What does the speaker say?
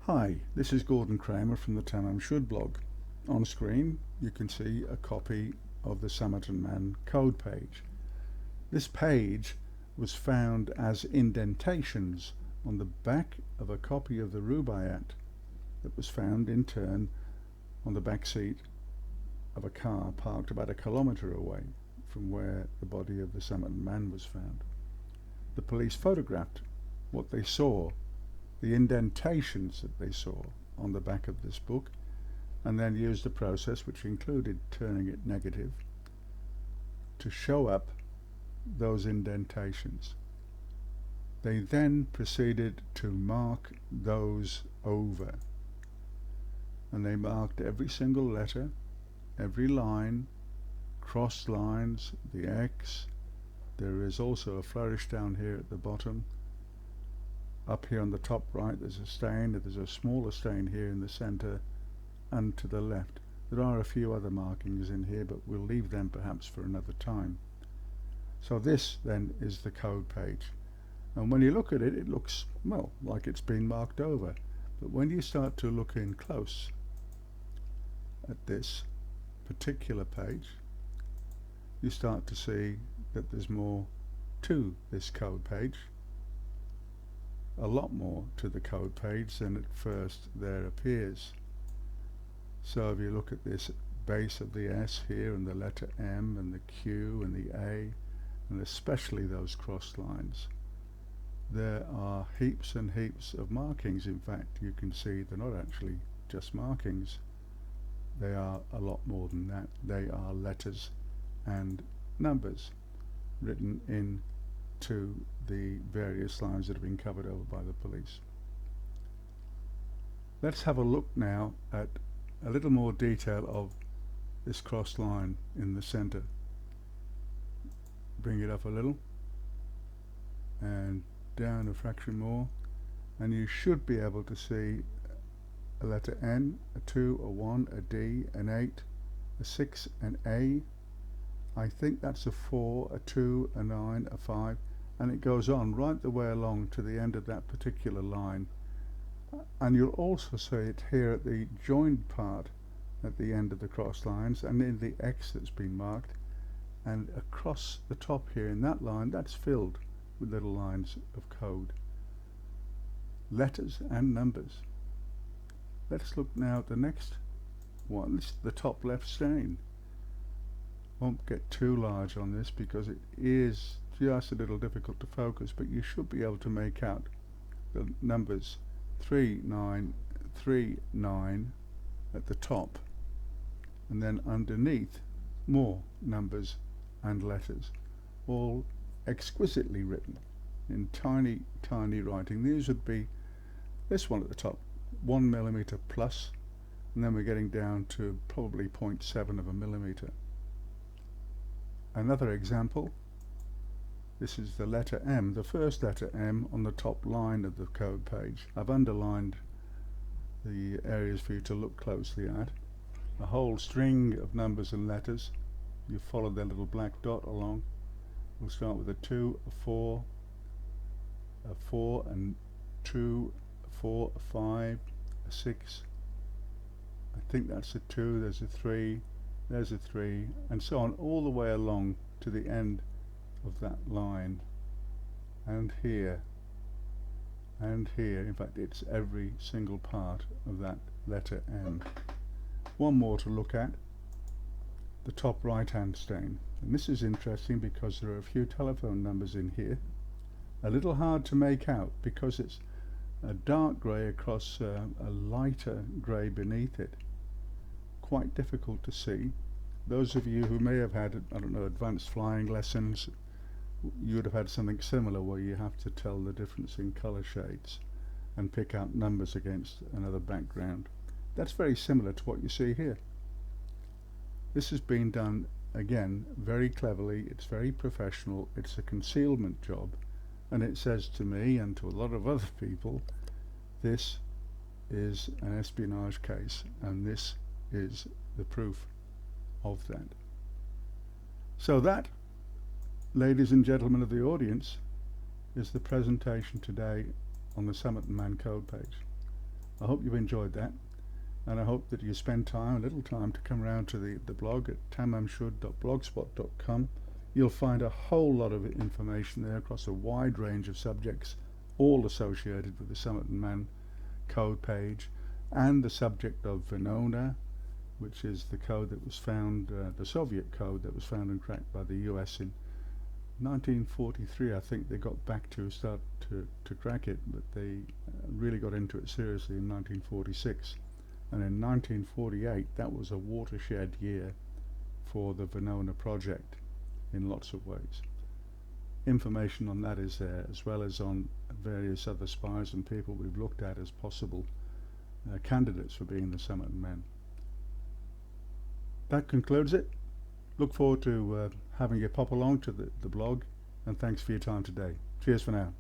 Hi, this is Gordon Kramer from the Tamamshud blog. On screen you can see a copy of the Somerton Man code page. This page was found as indentations on the back of a copy of the Rubaiyat that was found in turn on the back seat of a car parked about 1 kilometre away from where the body of the Somerton Man was found. The police photographed what they saw, the indentations that they saw on the back of this book, and then used a process which included turning it negative to show up those indentations. They then proceeded to mark those over, and they marked every single letter, every line, crossed lines, the X. There is also a flourish down here at the bottom. Up here on the top right there's a stain, there's a smaller stain here in the center, and to the left. There are a few other markings in here, but we'll leave them perhaps for another time. So this then is the code page, and when you look at it, it looks, well, like it's been marked over. But when you start to look in close at this particular page, you start to see that there's more to this code page, a lot more to the code page than at first there appears. So if you look at this base of the S here, and the letter M and the Q and the A, and especially those crossed lines, there are heaps and heaps of markings. In fact, you can see they're not actually just markings, they are a lot more than that. They are letters and numbers written into the various lines that have been covered over by the police. Let's have a look now at a little more detail of this cross line in the center. Bring it up a little and down a fraction more, and you should be able to see a letter N, a 2, a 1, a D, an 8, a 6, an A. I think that's a 4, a 2, a 9, a 5, and it goes on right the way along to the end of that particular line. And you'll also see it here at the joined part at the end of the cross lines, and in the X that's been marked, and across the top here in that line, that's filled with little lines of code, letters and numbers. Let's look now at the next one. This is the top left stain. Won't get too large on this because it is just a little difficult to focus, but you should be able to make out the numbers 3939 at the top, and then underneath more numbers and letters, all exquisitely written in tiny writing. These would be, this one at the top, 1 millimeter plus, and then we're getting down to probably 0.7 of a millimeter. Another example, this is the letter M, the first letter M on the top line of the code page. I've underlined the areas for you to look closely at. A whole string of numbers and letters. You follow their little black dot along. We'll start with a 2, a 4, a 4 and 2, a 4, a 5, a 6. I think that's a 2, there's a 3, there's a 3, and so on, all the way along to the end of that line, and here, and here. In fact, it's every single part of that letter M. One more to look at, the top right hand stain, and this is interesting because there are a few telephone numbers in here, a little hard to make out because it's a dark grey across a lighter grey beneath it. Quite difficult to see. Those of you who may have had, I don't know, advanced flying lessons, you would have had something similar where you have to tell the difference in colour shades and pick out numbers against another background. That's very similar to what you see here. This has been done, again, very cleverly. It's very professional. It's a concealment job, and it says to me and to a lot of other people, this is an espionage case, and this is the proof of that. So that, ladies and gentlemen of the audience, is the presentation today on the Somerton Man code page. I hope you've enjoyed that, and I hope that you spend a little time to come around to the blog at tamamshud.blogspot.com. You'll find a whole lot of information there across a wide range of subjects, all associated with the Somerton Man code page, and the subject of Venona, which is the code that was found, the Soviet code that was found and cracked by the US in 1943. I think they got back to start to crack it, but they really got into it seriously in 1946. And in 1948, that was a watershed year for the Venona project in lots of ways. Information on that is there, as well as on various other spies and people we've looked at as possible candidates for being the Somerton Man. That concludes it. Look forward to having you pop along to the blog, and thanks for your time today. Cheers for now.